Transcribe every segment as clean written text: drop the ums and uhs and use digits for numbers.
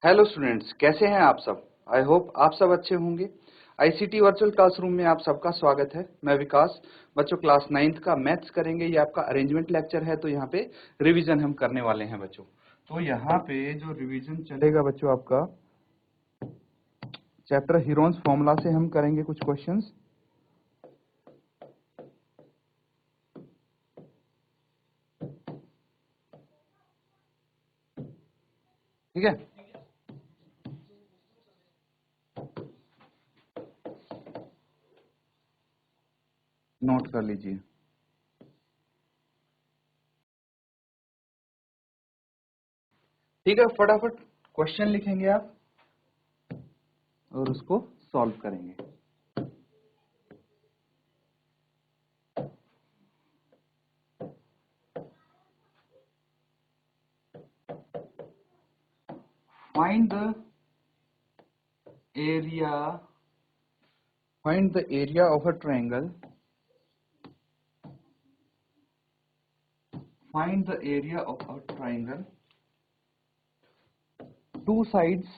Hello students, कैसे हैं आप सब। आई होप आप सब अच्छे होंगे। आईसीटी वर्चुअल क्लासरूम में आप सबका स्वागत है। मैं विकास। बच्चों क्लास 9th का मैथ्स करेंगे। ये आपका अरेंजमेंट लेक्चर है, तो यहाँ पे रिवीजन हम करने वाले हैं बच्चों। तो यहाँ पे जो रिवीजन चलेगा बच्चों, आपका चैप्टर हीरोन्स फॉर्मूला से हम करेंगे कुछ क्वेश्चंस। ठीक है, नोट कर लीजिए। ठीक है, फटाफट क्वेश्चन लिखेंगे आप और उसको सॉल्व करेंगे। Find the area of a triangle. Find the area of a triangle. Two sides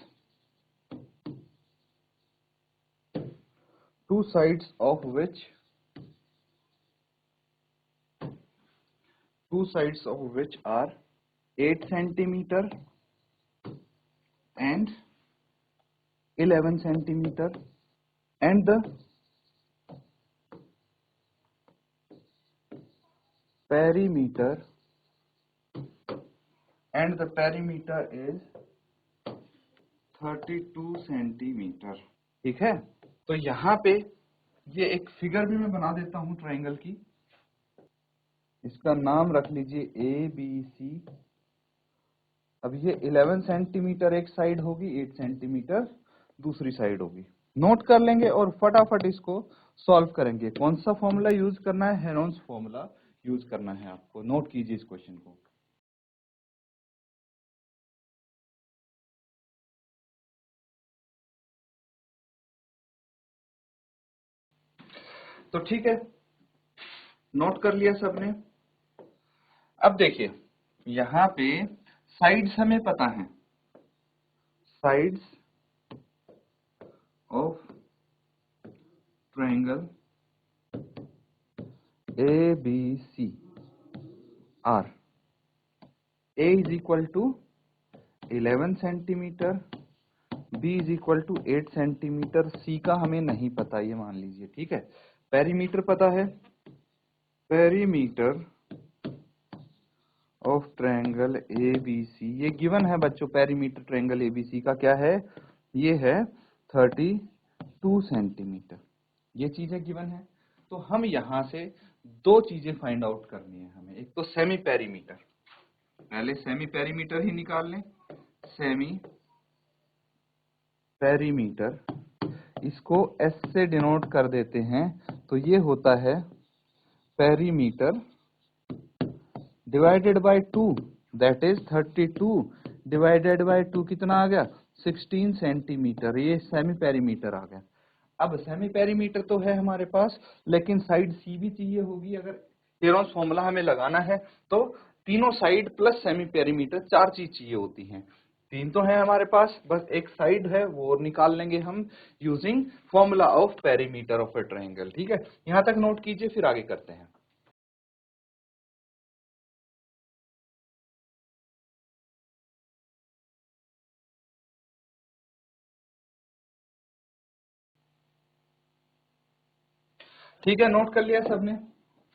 of which are 8 centimeter and 11 centimeter, and the perimeter is 32 centimeter. ठीक है, तो यहाँ पे ये एक फिगर भी मैं बना देता हूँ ट्रायंगल की। इसका नाम रख लीजिए ABC। अब ये 11 सेंटीमीटर एक साइड होगी, 8 सेंटीमीटर दूसरी साइड होगी। नोट कर लेंगे और फटाफट इसको सॉल्व करेंगे। कौन सा फॉर्मूला यूज करना है? हेरोन्स फॉर्मूला यूज करना है आपको। नोट कीजिए इस क्वेश्चन को। तो ठीक है, नोट कर लिया सबने। अब देखिए, यहाँ पे साइड्स हमें पता है। Sides of triangle ABC are A is equal to 11 centimetre, B is equal to 8 centimetre, C का हमें नहीं पता, ये मान लीजिए। ठीक है, पेरीमीटर पता है। पेरीमीटर ऑफ ट्रायंगल ABC ये गिवन है बच्चों। पेरीमीटर ट्रायंगल ABC का क्या है? ये है 32 सेंटीमीटर। ये चीजें गिवन है। तो हम यहां से दो चीजें फाइंड आउट करनी है हमें। एक तो सेमी पेरीमीटर, पहले सेमी पेरीमीटर ही निकाल लें। सेमी पेरीमीटर, इसको S से डिनोट कर देते हैं, तो ये होता है perimeter divided by 2, that is 32 divided by 2 कितना आ गया? 16 सेंटीमीटर। ये सेमी पेरीमीटर आ गया। अब सेमी पेरीमीटर तो है हमारे पास, लेकिन साइड सी भी चाहिए होगी। अगर हेरोन्स फॉर्मूला हमें लगाना है तो तीनों साइड प्लस सेमी पेरीमीटर, चार चीज चाहिए होती हैं। तीन तो है हमारे पास, बस एक साइड है, वो निकाल लेंगे हम using formula of perimeter of A triangle. ठीक है, यहां तक नोट कीजिए, फिर आगे करते हैं। ठीक है, नोट कर लिया सबने।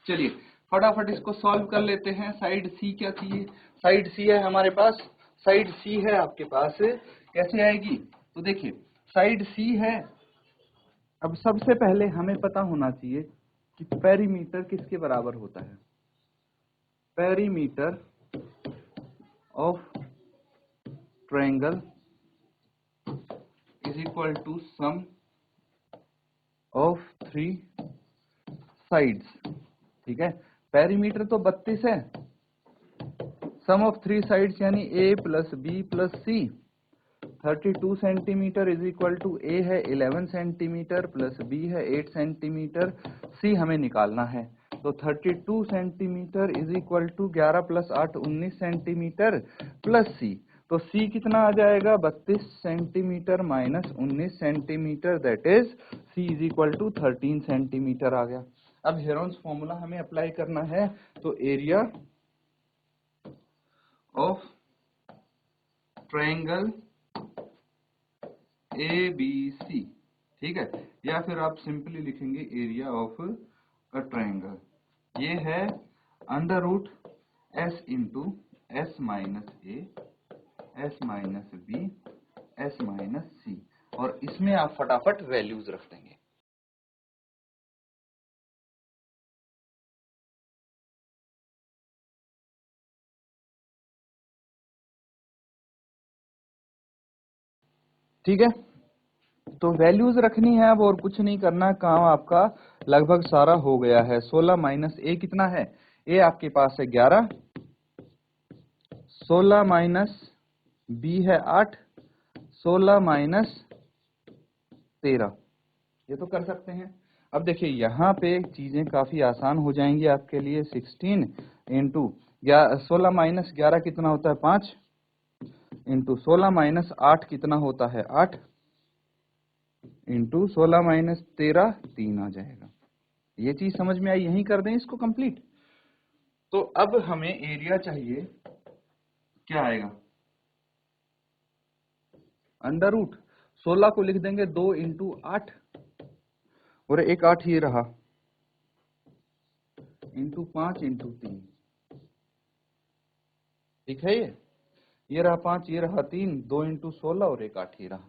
चलिए फटाफट इसको सॉल्व कर लेते हैं। साइड सी क्या चाहिए? साइड सी है हमारे पास। साइड सी है आपके पास, कैसे आएगी? तो देखिए, साइड सी है। अब सबसे पहले हमें पता होना चाहिए कि पेरीमीटर किसके बराबर होता है। Perimeter of triangle is equal to sum of three sides. ठीक है, पेरीमीटर तो 32 है, सम ऑफ थ्री साइड्स यानी A plus B plus C। 32 centimetre is equal to A है 11 सेंटीमीटर प्लस B है 8 सेंटीमीटर, C हमें निकालना है। तो 32 centimetre is equal to 11 plus 8 19 centimetre plus C। तो C कितना आ जाएगा 32 centimetre minus 19 centimetre, that is C is equal to 13 centimetre आ गया। अब हेरोन्स फॉर्मूला हमें अप्लाई करना है, तो एरिया ऑफ ट्रायंगल ABC, ठीक है, या फिर आप सिंपली लिखेंगे एरिया ऑफ अ ट्रायंगल, ये है under root S into S minus A, S minus B, S minus C, और इसमें आप फटाफट वैल्यूज रख देंगे। ठीक है, तो वैल्यूज रखनी है अब, और कुछ नहीं करना, काम आपका लगभग सारा हो गया है। 16 माइनस ए कितना है, ए आपके पास है 11, 16 माइनस बी है 8, 16 माइनस 13, ये तो कर सकते हैं। अब देखिए यहाँ पे चीजें काफी आसान हो जाएंगी आपके लिए। 16 इंटू 16 माइनस 11 कितना होता है 5, इंटू 16 माइनस 8 कितना होता है 8, इंटू 16 माइनस 13 3 आ जाएगा। ये चीज समझ में आई, यही कर दें इसको कंप्लीट। तो अब हमें एरिया चाहिए, क्या आएगा अंडर रूट 16 को लिख देंगे 2 इंटू 8, और एक 8 ये रहा, इंटू 5 इंटू 3, ठीक है, ये रहा 5, ये रहा 3, 2 इंटू 16 और एक 8 ही रहा,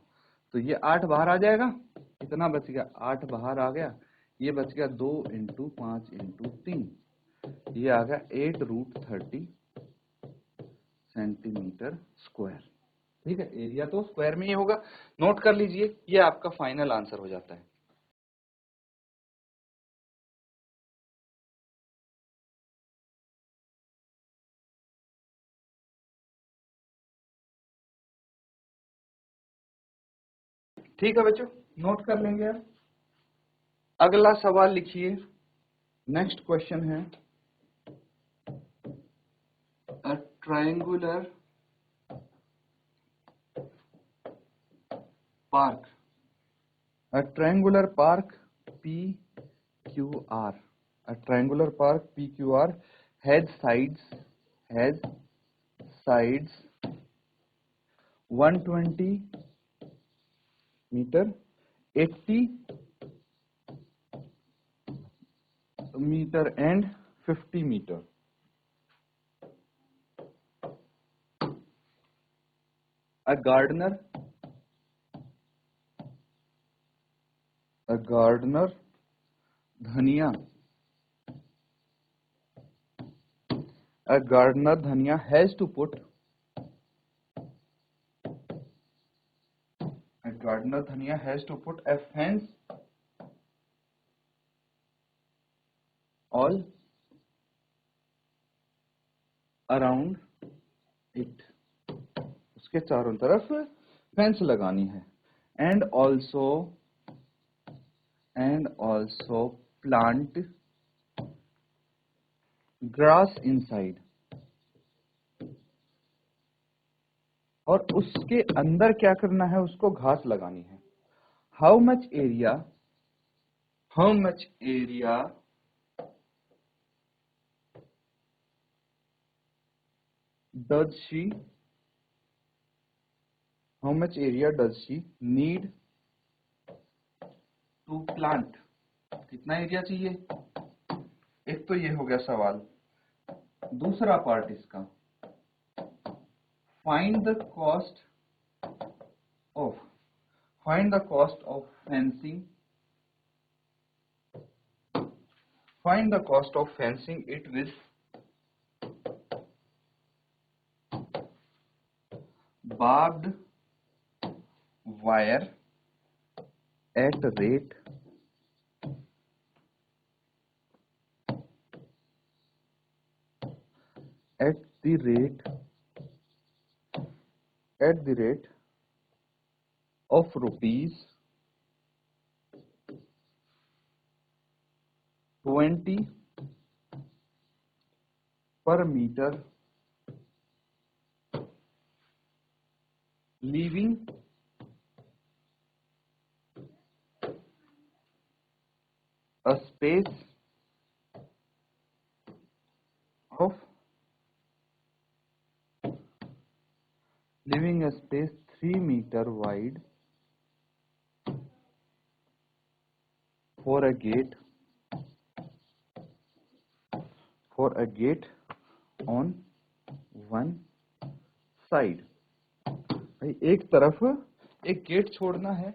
तो ये 8 बाहर आ जाएगा। कितना बच गया 8 बाहर आ गया, ये बच गया 2 इंटू 5 इंटू 3, ये आ गया 8 रूट 30 सेंटीमीटर स्क्वायर। ठीक है, एरिया तो स्क्वायर में ही होगा, नोट कर लीजिए, ये आपका फाइनल आंसर हो जाता है। ठीक है बच्चों, नोट कर लेंगे आप। अगला सवाल लिखिए, नेक्स्ट क्वेश्चन है, a triangular park, a triangular park PQR, a triangular park PQR has sides 120 meter, 80 meter and 50 meter. A gardener धनिया, a gardener धनिया has to put, a gardener धनिया has to put a fence all around it, उसके चारों तरफ fence लगानी है, and also plant grass inside, और उसके अंदर क्या करना है, उसको घास लगानी है। How much area does she need to plant, कितना एरिया चाहिए, एक तो ये हो गया सवाल। दूसरा पार्ट इसका, find the cost of fencing it with barbed wire at the rate of rupees 20 per meter leaving a space of 3 meter wide for a gate on one side। भाई एक तरफ एक गेट छोड़ना है।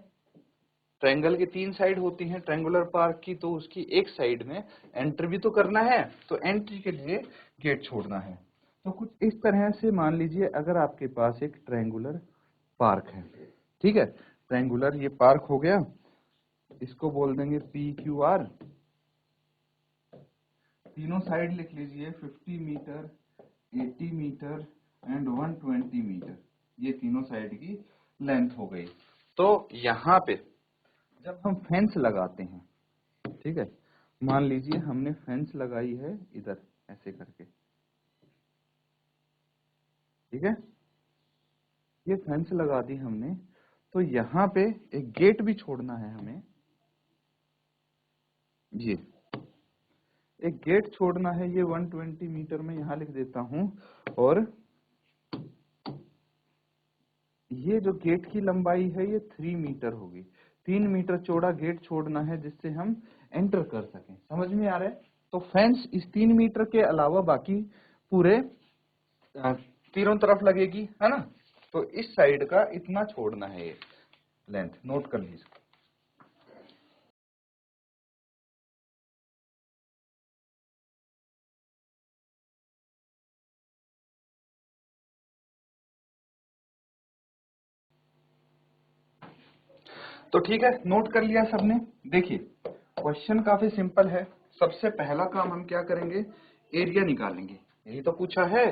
ट्रायंगल के 3 side होती हैं triangular park की, तो उसकी एक साइड में एंट्री भी तो करना है, तो एंट्री के लिए गेट छोड़ना है। तो कुछ इस तरह से मान लीजिए अगर आपके पास एक ट्रायंगुलर पार्क है, ठीक है, ट्रायंगुलर ये पार्क हो गया, इसको बोल देंगे PQR। तीनों साइड लिख लीजिए 50 मीटर, 80 मीटर एंड 120 मीटर, ये तीनों साइड की लेंथ हो गई। तो यहाँ पे जब हम फेंस लगाते हैं, ठीक है, मान लीजिए हमने फेंस लगाई है इधर ऐसे करके, ठीक है, ये फेंस लगा दी हमने, तो यहाँ पे एक गेट भी छोड़ना है हमें, ये एक गेट छोड़ना है, ये 120 मीटर में यहाँ लिख देता हूं, और ये जो गेट की लंबाई है ये 3 मीटर होगी। 3 मीटर चौड़ा गेट छोड़ना है जिससे हम एंटर कर सकें। समझ में आ रहा है? तो फेंस इस 3 मीटर के अलावा बाकी पूरे तीनों तरफ लगेगी, है ना। तो इस साइड का इतना छोड़ना है ये लेंथ, नोट कर लीजिए। तो ठीक है, नोट कर लिया सबने। देखिए क्वेश्चन काफी सिंपल है। सबसे पहला काम हम क्या करेंगे, एरिया निकालेंगे। यही तो पूछा है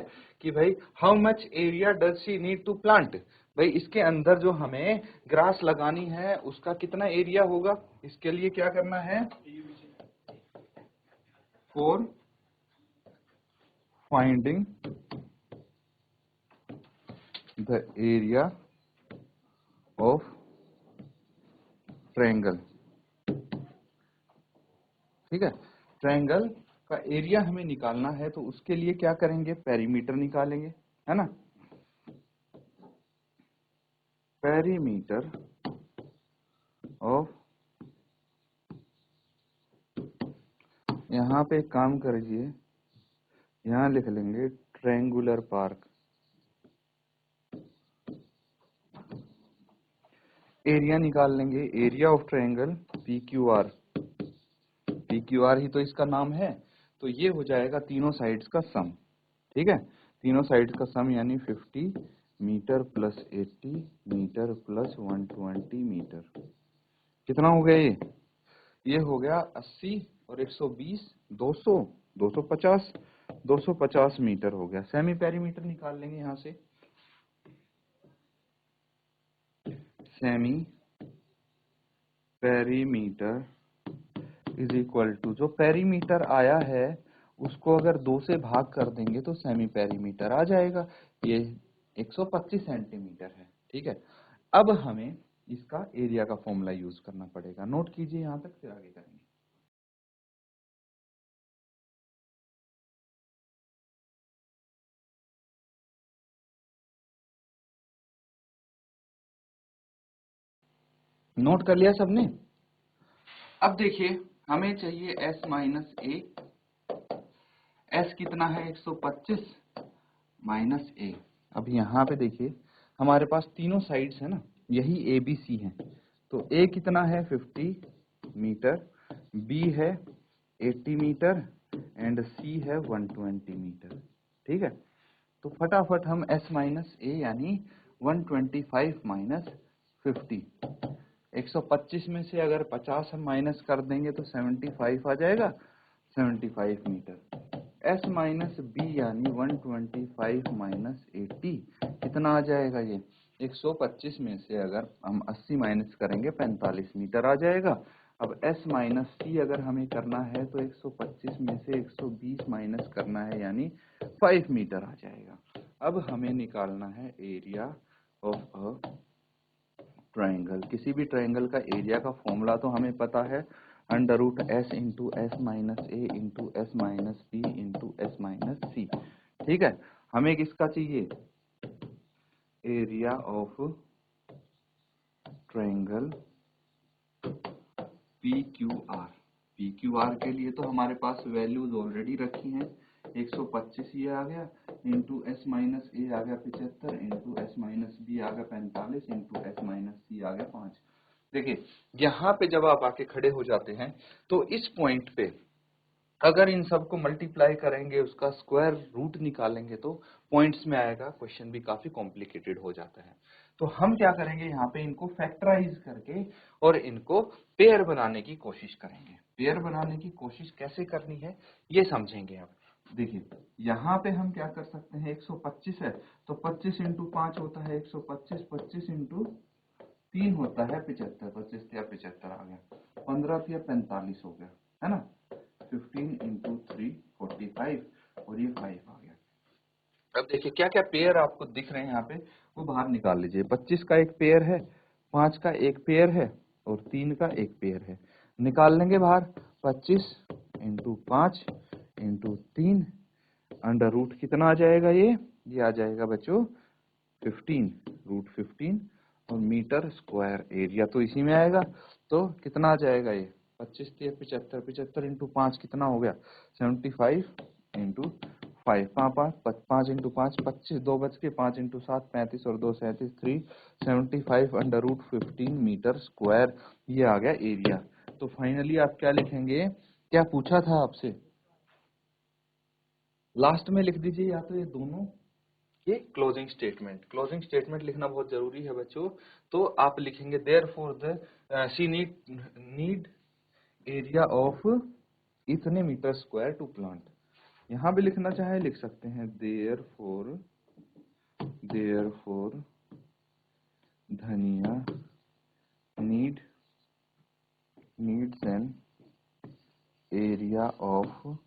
कि भाई how much area does she need to plant. भाई इसके अंदर जो हमें ग्रास लगानी है उसका कितना एरिया होगा, इसके लिए क्या करना है, for finding the area of triangle. ठीक है, ट्रायंगल का एरिया हमें निकालना है, तो उसके लिए क्या करेंगे, पेरीमीटर निकालेंगे, है ना। पेरीमीटर ऑफ, यहाँ पे एक काम करिए, यहाँ लिख लेंगे ट्रायंगुलर पार्क। एरिया निकाल लेंगे, area of triangle PQR। PQR ही तो इसका नाम है, तो ये हो जाएगा तीनों साइड्स का सम। ठीक है, तीनों साइड्स का सम यानी 50 metre plus 80 metre plus 120 metre. कितना हो गया ये हो गया 80 और 120, 200, 250, 250 मीटर हो गया। सेमी पेरीमीटर निकाल लेंगे यहां से। Semi perimeter is equal to, जो पेरीमीटर आया है उसको अगर 2 से भाग कर देंगे तो सेमी पेरीमीटर आ जाएगा। ये 125 सेंटीमीटर है। ठीक है, अब हमें इसका एरिया का फॉर्मूला यूज करना पड़ेगा। नोट कीजिए यहां तक, फिर आगे करेंगे। नोट कर लिया सबने? अब देखिए हमें चाहिए s माइनस ए। एस कितना है, 125 माइनस ए। अब यहाँ पे देखिए हमारे पास तीनों साइड्स है ना, यही ए बी सी है। तो ए कितना है 50 मीटर, बी है 80 मीटर एंड सी है 120 मीटर। ठीक है, तो फटाफट हम s माइनस ए यानी 125 माइनस 50, 125 में से अगर 50 हम माइनस कर देंगे तो 75 आ जाएगा, 75 मीटर। s माइनस बी यानी 125 माइनस 80 कितना आ जाएगा, ये 125 में से अगर हम 80 माइनस करेंगे 45 मीटर आ जाएगा। अब s माइनस सी अगर हमें करना है तो 125 में से 120 माइनस करना है यानी 5 मीटर आ जाएगा। अब हमें निकालना है एरिया ऑफ अ ट्राइंगल। किसी भी ट्राइंगल का एरिया का फॉर्मूला तो हमें पता है, under root S into S minus A into S minus B into S minus C. ठीक है, हमें किसका चाहिए, area of triangle P Q R. P Q R के लिए तो हमारे पास वैल्यूज ऑलरेडी रखी हैं, 125 ये आ गया, इंटू एस माइनस ए आ गया 75, इंटू एस माइनस बी आ गया 45, इंटू एस माइनस सी आ गया 5। देखिए यहाँ पे जब आप आके खड़े हो जाते हैं तो इस पॉइंट पे अगर इन सबको मल्टीप्लाई करेंगे, उसका स्क्वायर रूट निकालेंगे तो पॉइंट्स में आएगा, क्वेश्चन भी काफी कॉम्प्लिकेटेड हो जाता है। तो हम क्या करेंगे, यहाँ पे इनको फैक्टराइज करके और इनको पेयर बनाने की कोशिश करेंगे। पेयर बनाने की कोशिश कैसे करनी है ये समझेंगे अब। देखिए यहाँ पे हम क्या कर सकते हैं, 125 है तो 25 इंटू 5 होता है 125, 25 इंटू 3 होता है 75, 25 या 75 आ गया, 15 या 45 हो गया, है ना। 15 इंटू 3 45 और ये 5 आ गया। अब देखिए क्या क्या पेयर आपको दिख रहे हैं यहाँ पे, वो बाहर निकाल लीजिए। 25 का एक पेयर है, 5 का एक पेयर है और 3 का एक पेयर है। निकाल लेंगे बाहर, 25 इंटू 5 इंटू 3 अंडर रूट कितना आ जाएगा, ये आ जाएगा बच्चों 15 रूट 15 और मीटर स्क्वायर एरिया तो इसी में आएगा। तो कितना आ जाएगा ये, 25 3 75, 75 इंटू 5 कितना हो गया 75 इंटू 5, 5 इंटू 5 25, 2 बच के 5 इंटू 7 35 और 2 37, 375 अंडर रूट 15 मीटर स्क्वायर, ये आ गया एरिया। तो फाइनली आप क्या लिखेंगे, क्या पूछा था आपसे, लास्ट में लिख दीजिए या तो ये दोनों, ये क्लोजिंग स्टेटमेंट। क्लोजिंग स्टेटमेंट लिखना बहुत जरूरी है बच्चों। तो आप लिखेंगे therefore the she need area of इतने मीटर स्क्वायर टू प्लांट। यहां भी लिखना चाहे लिख सकते हैं, देयरफॉर धनिया needs an area of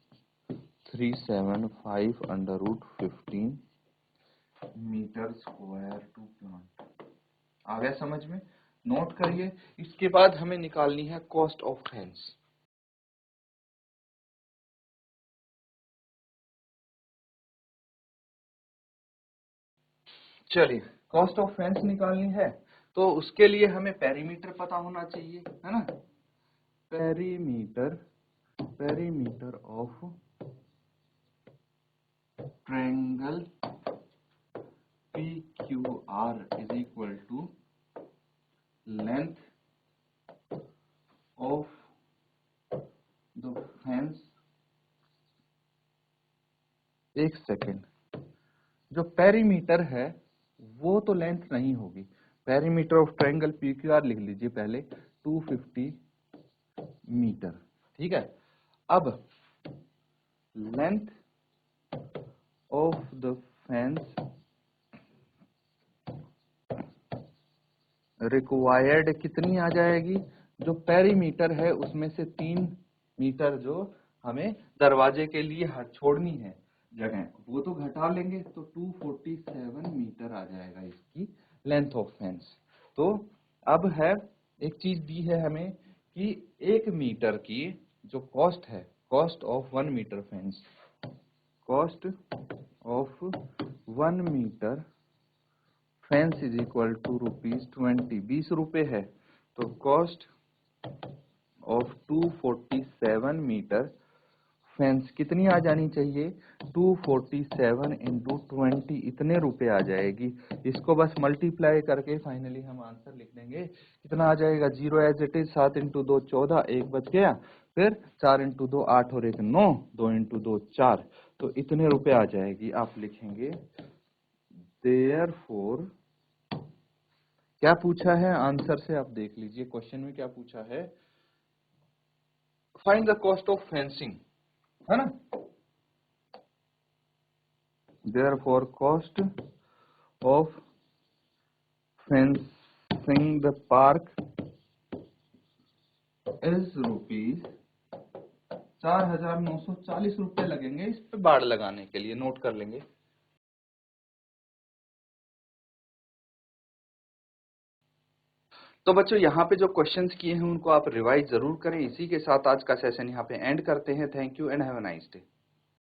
375 under root 15 metre square to plant. आ गया समझ में, नोट करिए। इसके बाद हमें निकालनी है कॉस्ट ऑफ फेंस। चलिए कॉस्ट ऑफ फेंस निकालनी है तो उसके लिए हमें पेरीमीटर पता होना चाहिए, है ना। Perimeter of triangle P Q R is equal to length of the fence. एक सेकेंड, जो पेरीमीटर है वो तो लेंथ नहीं होगी। पेरीमीटर ऑफ ट्रायंगल पीक्यूआर लिख लीजिए पहले, 250 मीटर। ठीक है, अब length of the fence required कितनी आ जाएगी, जो पेरीमीटर है उसमें से 3 मीटर जो हमें दरवाजे के लिए छोड़नी है जगह, वो तो घटा लेंगे तो 247 मीटर आ जाएगा इसकी लेंथ ऑफ फेंस। तो अब है एक चीज दी है हमें कि 1 मीटर की जो कॉस्ट है, cost of 1 metre fence, cost of 1 metre fence is equal to ₹20, 20 रुपए है। तो कॉस्ट ऑफ 247 मीटर फेंस कितनी आ जानी चाहिए, 247 इंटू 20 इतने रुपए आ जाएगी। इसको बस मल्टीप्लाई करके फाइनली हम आंसर लिख देंगे, कितना आ जाएगा, 0 एज इट इज, 7 इंटू 2 14, 1 बच गया, फिर 4 इंटू 2 8 और 1 9, 2 इंटू 2 4, तो इतने रुपए आ जाएगी। आप लिखेंगे देयरफॉर, क्या पूछा है आंसर से आप देख लीजिए, क्वेश्चन में क्या पूछा है, find the cost of fencing, है ना। Therefore cost of fencing the park is ₹4,940 लगेंगे इस पे बाड़ लगाने के लिए, नोट कर लेंगे। तो बच्चों यहाँ पे जो क्वेश्चंस किए हैं उनको आप रिवाइज जरूर करें। इसी के साथ आज का सेशन यहाँ पे एंड करते हैं। Thank you and have a nice day.